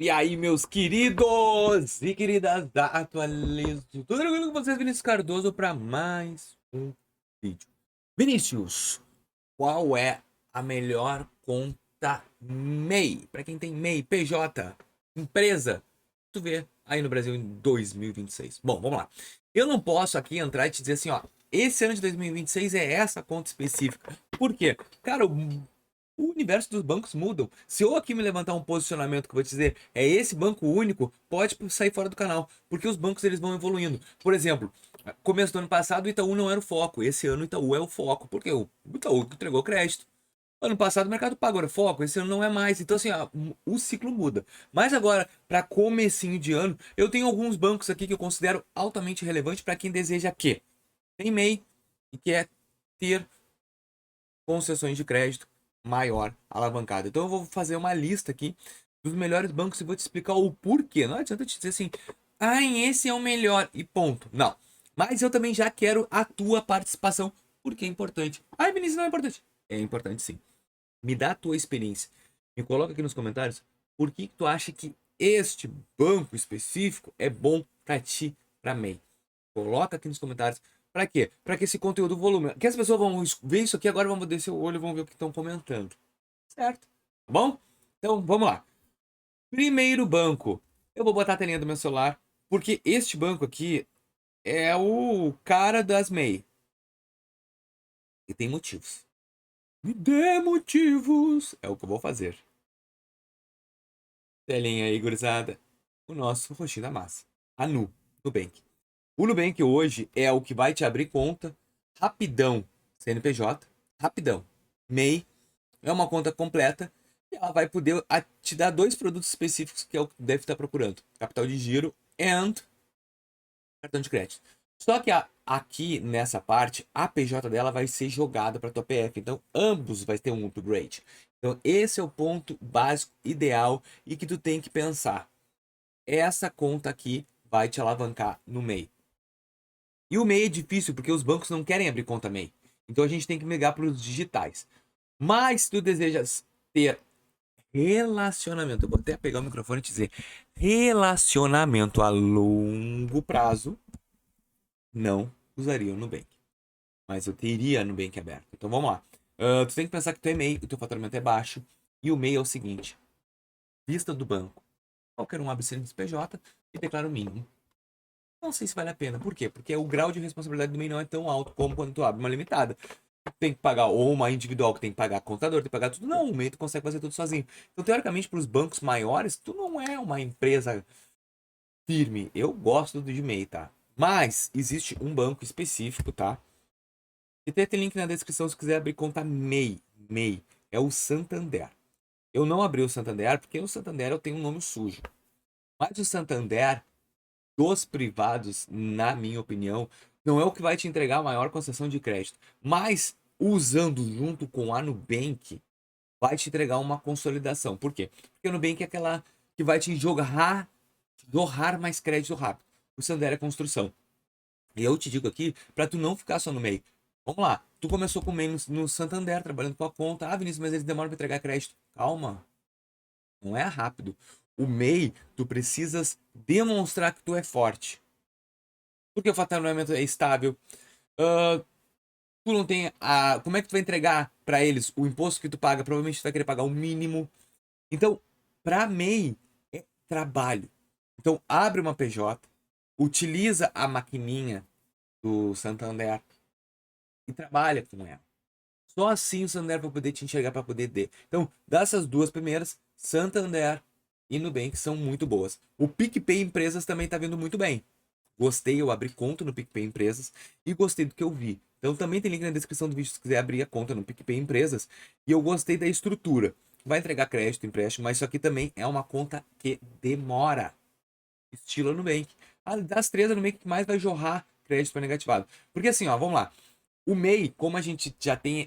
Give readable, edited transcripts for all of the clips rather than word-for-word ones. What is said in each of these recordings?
E aí, meus queridos e queridas da Atualizo, tudo tranquilo com vocês? Vinícius Cardoso para mais um vídeo. Vinícius, qual é a melhor conta MEI? Para quem tem MEI, PJ, empresa, tu vê aí no Brasil em 2026. Bom, vamos lá. Eu não posso aqui entrar e te dizer assim, ó, esse ano de 2026 é essa conta específica. Por quê? Cara, o universo dos bancos mudam. Se eu aqui me levantar um posicionamento que eu vou te dizer é esse banco único, pode sair fora do canal, porque os bancos eles vão evoluindo. Por exemplo, começo do ano passado o Itaú não era o foco, esse ano o Itaú é o foco, porque o Itaú entregou crédito. Ano passado o mercado pagou era foco, esse ano não é mais. Então assim, ó, o ciclo muda. Mas agora, para comecinho de ano, eu tenho alguns bancos aqui que eu considero altamente relevante para quem deseja que tem MEI e quer ter concessões de crédito maior alavancada. Então eu vou fazer uma lista aqui dos melhores bancos e vou te explicar o porquê. Não adianta te dizer assim, ah, esse é o melhor e ponto. Não. Mas eu também já quero a tua participação, porque é importante. Ah, Vinícius, não é importante. É importante sim. Me dá a tua experiência. Me coloca aqui nos comentários por que tu acha que este banco específico é bom para ti, para mim. Coloca aqui nos comentários. Para quê? Para que esse conteúdo volume. Que as pessoas vão ver isso aqui agora, vão descer o olho e vão ver o que estão comentando. Certo? Tá bom? Então, vamos lá. Primeiro banco. Eu vou botar a telinha do meu celular, porque este banco aqui é o cara das MEI. E tem motivos. Me dê motivos. É o que eu vou fazer. Telinha aí, gurizada. O nosso roxinho da massa. A Nubank. O Nubank hoje é o que vai te abrir conta rapidão. CNPJ, rapidão. MEI, é uma conta completa e ela vai poder te dar dois produtos específicos que é o que deve estar procurando: capital de giro e cartão de crédito. Só que aqui nessa parte, a PJ dela vai ser jogada para tua PF. Então, ambos vai ter um upgrade. Então, esse é o ponto básico, ideal e que tu tem que pensar. Essa conta aqui vai te alavancar no MEI. E o MEI é difícil porque os bancos não querem abrir conta MEI. Então a gente tem que migrar para os digitais. Mas se tu desejas ter relacionamento, eu vou até pegar o microfone e te dizer, relacionamento a longo prazo, não usaria o Nubank. Mas eu teria Nubank aberto. Então vamos lá. Tu tem que pensar que tu é MEI, o teu faturamento é baixo. E o MEI é o seguinte, vista do banco. Qualquer um abre CNPJ e declara o mínimo. Não sei se vale a pena. Por quê? Porque o grau de responsabilidade do MEI não é tão alto como quando tu abre uma limitada. Tem que pagar, ou uma individual que tem que pagar contador, tem que pagar tudo. Não, o MEI tu consegue fazer tudo sozinho. Então, teoricamente, para os bancos maiores, tu não é uma empresa firme. Eu gosto do de MEI, tá? Mas existe um banco específico, tá? E tem link na descrição se quiser abrir conta MEI. MEI é o Santander. Eu não abri o Santander porque o Santander eu tenho um nome sujo. Mas o Santander dos privados, na minha opinião, não é o que vai te entregar a maior concessão de crédito. Mas usando junto com a Nubank, vai te entregar uma consolidação. Por quê? Porque a Nubank é aquela que vai te jorrar mais crédito rápido. O Santander é construção. E eu te digo aqui, para tu não ficar só no MEI. Vamos lá, tu começou com o MEI no Santander, trabalhando com a conta. Ah, Vinícius, mas eles demoram para entregar crédito. Calma, não é rápido. O MEI, tu precisas demonstrar que tu é forte. Porque o faturamento é estável. Uh, tu não tem a. Como é que tu vai entregar para eles o imposto que tu paga? Provavelmente tu vai querer pagar o mínimo. Então, para MEI é trabalho. Então, abre uma PJ, utiliza a maquininha do Santander e trabalha com ela. Só assim o Santander vai poder te enxergar para poder ter. Então, dessas duas primeiras, Santander e Nubank são muito boas. O PicPay Empresas também está vindo muito bem. Gostei, eu abri conta no PicPay Empresas e gostei do que eu vi. Então também tem link na descrição do vídeo se quiser abrir a conta no PicPay Empresas. E eu gostei da estrutura. Vai entregar crédito, empréstimo, mas isso aqui também é uma conta que demora. Estilo Nubank. Das três, a Nubank que mais vai jorrar crédito para negativado. Porque assim, ó, vamos lá. O MEI, como a gente já tem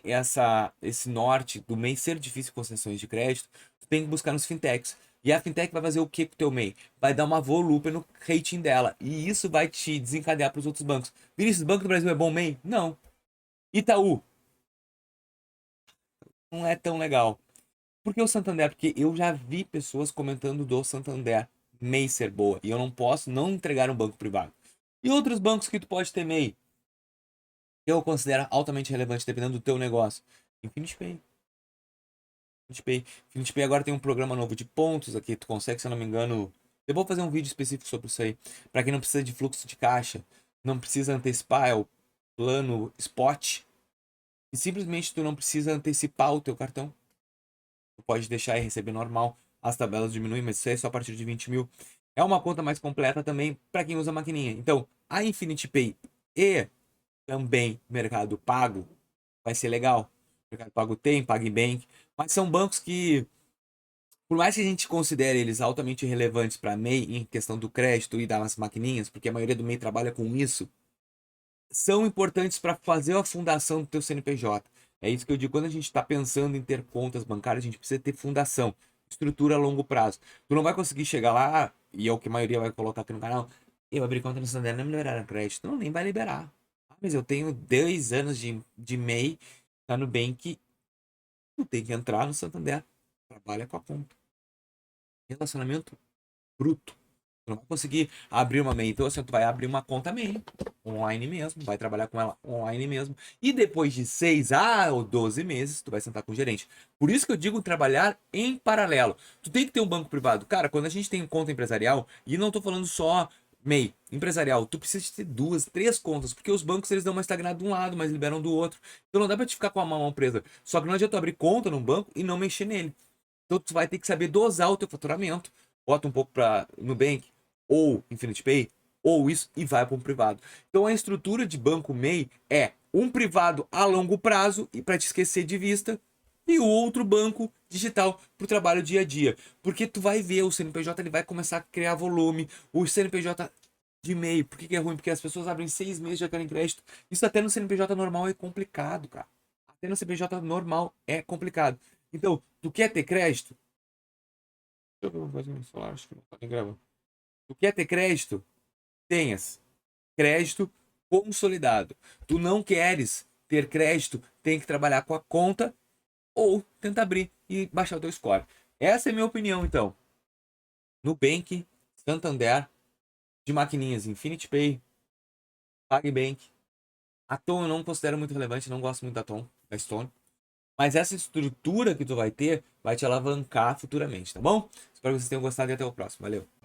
esse norte do MEI ser difícil com concessões de crédito, tu tem que buscar nos fintechs. E a fintech vai fazer o que com o teu MEI? Vai dar uma volúpia no rating dela. E isso vai te desencadear para os outros bancos. Vinícius, Banco do Brasil é bom MEI? Não. Itaú? Não é tão legal. Por que o Santander? Porque eu já vi pessoas comentando do Santander MEI ser boa. E eu não posso não entregar um banco privado. E outros bancos que tu pode ter MEI, eu considero altamente relevante, dependendo do teu negócio. Infinity Pay. Infinity Pay agora tem um programa novo de pontos aqui. Tu consegue, se eu não me engano. Eu vou fazer um vídeo específico sobre isso aí. Para quem não precisa de fluxo de caixa, não precisa antecipar, é o plano Spot. E simplesmente tu não precisa antecipar o teu cartão. Tu pode deixar e receber normal. As tabelas diminuem, mas isso aí é só a partir de 20 mil. É uma conta mais completa também para quem usa a maquininha. Então, a Infinity Pay e também Mercado Pago vai ser legal. Mercado Pago tem, PagBank, mas são bancos que, por mais que a gente considere eles altamente relevantes para MEI em questão do crédito e das maquininhas, porque a maioria do MEI trabalha com isso, são importantes para fazer a fundação do teu CNPJ. É isso que eu digo, quando a gente está pensando em ter contas bancárias, a gente precisa ter fundação, estrutura a longo prazo. Tu não vai conseguir chegar lá, e é o que a maioria vai colocar aqui no canal, eu abri conta no Santander, não me liberaram crédito. Não, nem vai liberar. Ah, mas eu tenho 2 anos de MEI, tá no Nubank, tu tem que entrar no Santander, trabalha com a conta. Relacionamento bruto. Tu não vai conseguir abrir uma MEI. Então, assim, tu vai abrir uma conta MEI, online mesmo, vai trabalhar com ela online mesmo. E depois de 6 a ou 12 meses, tu vai sentar com o gerente. Por isso que eu digo trabalhar em paralelo. Tu tem que ter um banco privado. Cara, quando a gente tem conta empresarial, e não tô falando só MEI, empresarial, tu precisa ter 2, 3 contas, porque os bancos eles dão uma estagnada de um lado, mas liberam do outro. Então não dá pra te ficar com a mão presa. Só que não adianta tu abrir conta num banco e não mexer nele. Então tu vai ter que saber dosar o teu faturamento. Bota um pouco para Nubank ou Infinity Pay ou isso e vai para um privado. Então a estrutura de banco MEI é um privado a longo prazo e para te esquecer de vista e o outro banco digital para o trabalho dia a dia. Porque tu vai ver o CNPJ ele vai começar a criar volume, o CNPJ de MEI. Por que é ruim? Porque as pessoas abrem 6 meses já querem crédito. Isso até no CNPJ normal é complicado, cara. Até no CNPJ normal é complicado. Então, tu quer ter crédito? Deixa eu fazer um celular, acho que não tá nem gravando. Tu quer ter crédito? Tenhas crédito consolidado. Tu não queres ter crédito, tem que trabalhar com a conta ou tentar abrir e baixar o teu score. Essa é a minha opinião, então. Nubank, Santander, de maquininhas Infinity Pay, PagBank. A Tom eu não considero muito relevante, não gosto muito da Tom, da Stone. Mas essa estrutura que tu vai ter vai te alavancar futuramente, tá bom? Espero que vocês tenham gostado e até o próximo. Valeu!